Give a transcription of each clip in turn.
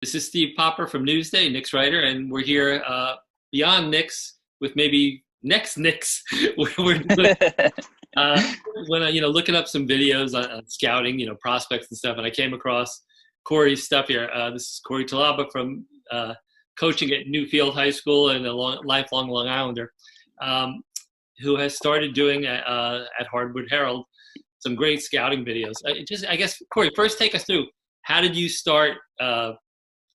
This is Steve Popper from Newsday, Knicks writer, and we're here beyond Knicks with maybe next Knicks. We're uh, when looking up some videos on scouting, prospects and stuff, and I came across Corey's stuff here. This is Corey Tulaba from coaching at Newfield High School and a lifelong Long Islander, who has started doing at Hardwood Herald some great scouting videos. I guess, Corey, first take us through. How did you start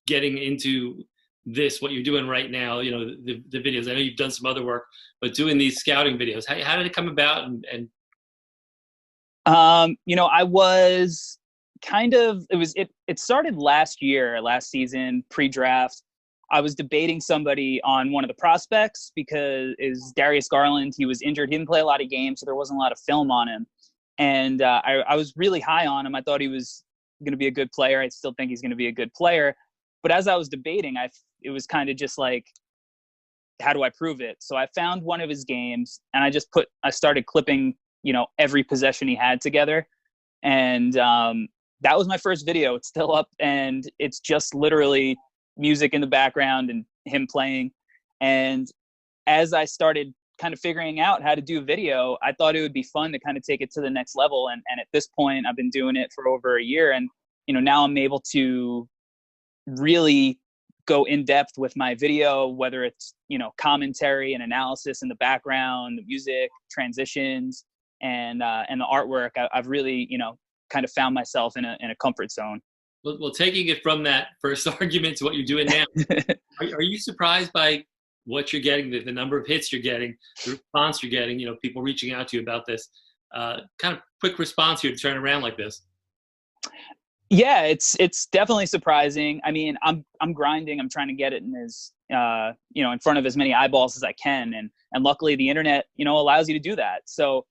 getting into this, what you're doing right now, the videos? I know you've done some other work, but doing these scouting videos, how did it come about? I was it started last season, pre-draft. I was debating somebody on one of the prospects because is Darius Garland. He was injured. He didn't play a lot of games, so there wasn't a lot of film on him. And I was really high on him. I thought he was going to be a good player. I still think he's going to be a good player. But as I was debating, it was kind of just like, how do I prove it? So I found one of his games, and I started clipping, every possession he had together. And that was my first video. It's still up, and it's just literally music in the background and him playing. And as I started kind of figuring out how to do video, I thought it would be fun to kind of take it to the next level. And at this point, I've been doing it for over a year. And, now I'm able to really go in depth with my video, whether it's, commentary and analysis in the background, the music, transitions, and the artwork. I've really, kind of found myself in a comfort zone. Well, taking it from that first argument to what you're doing now, are you surprised by what you're getting, the number of hits you're getting, the response you're getting, people reaching out to you about this? Kind of quick response here to turn around like this. Yeah, it's definitely surprising. I mean, I'm grinding. I'm trying to get it in front of as many eyeballs as I can. And luckily the internet, allows you to do that. So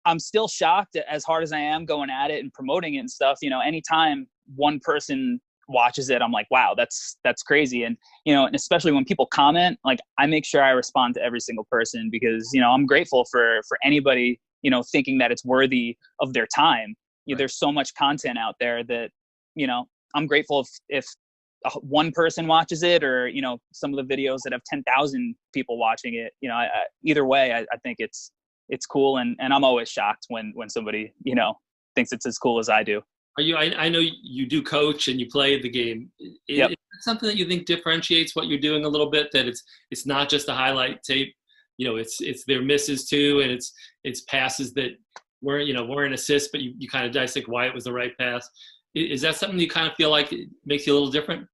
I'm still shocked, as hard as I am going at it and promoting it and stuff. Anytime one person watches it, I'm like, wow, that's crazy. And, and especially when people comment, like, I make sure I respond to every single person because, I'm grateful for anybody, thinking that it's worthy of their time. Right. There's so much content out there that, I'm grateful if one person watches it, or, some of the videos that have 10,000 people watching it. Either way, I think it's cool. And I'm always shocked when somebody, thinks it's as cool as I do. I know you do coach and you play the game. Yep. Is that something that you think differentiates what you're doing a little bit, that it's not just a highlight tape, it's their misses too. And it's passes that weren't assists, but you kind of dissect why it was the right pass. Is that something you kind of feel like it makes you a little different?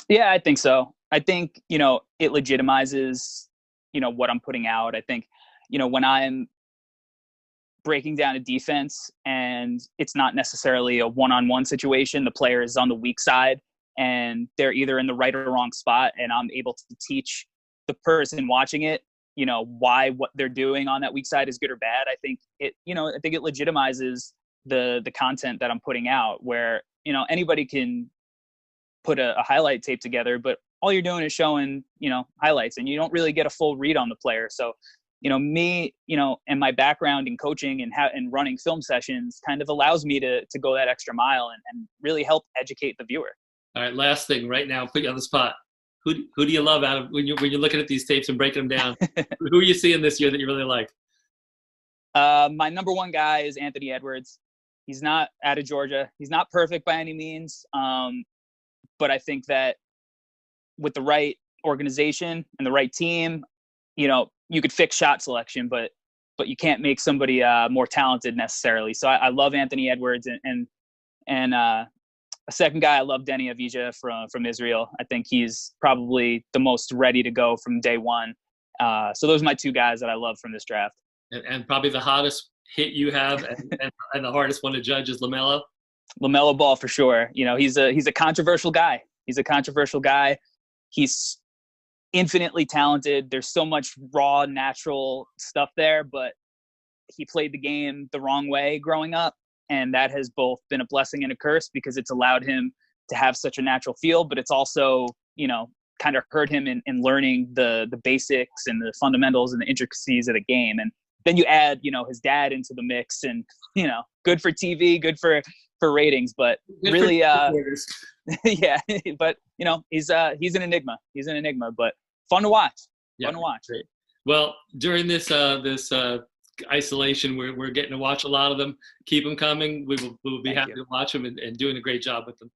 Yeah, I think so. I think, it legitimizes, what I'm putting out. I think, when I'm breaking down a defense and it's not necessarily a one-on-one situation, the player is on the weak side and they're either in the right or wrong spot, and I'm able to teach the person watching it, why what they're doing on that weak side is good or bad. I think it legitimizes the content that I'm putting out, where, anybody can put a highlight tape together, but all you're doing is showing, highlights, and you don't really get a full read on the player. So, me, and my background in coaching and running film sessions kind of allows me to go that extra mile and really help educate the viewer. All right, last thing right now, put you on the spot. Who do you love out of when you're looking at these tapes and breaking them down? Who are you seeing this year that you really like? My number one guy is Anthony Edwards. He's not out of Georgia. He's not perfect by any means. But I think that with the right organization and the right team, you could fix shot selection, but you can't make somebody more talented necessarily. So I love Anthony Edwards, and a second guy, I love Denny Avija from Israel. I think he's probably the most ready to go from day one. So those are my two guys that I love from this draft. And probably the hottest hit you have and the hardest one to judge is LaMelo Ball, for sure. He's a controversial guy. He's infinitely talented. There's so much raw, natural stuff there, but he played the game the wrong way growing up. And that has both been a blessing and a curse, because it's allowed him to have such a natural feel, but it's also, kind of hurt him in learning the basics and the fundamentals and the intricacies of the game. And then you add, his dad into the mix, and, good for TV, good for for ratings, but Good really, for reporters. yeah. But he's an enigma. He's an enigma, but fun to watch. Yeah, Fun to watch. great. Well, during this isolation, we're getting to watch a lot of them. Keep them coming. We will be Thank happy you. to watch them and doing a great job with them.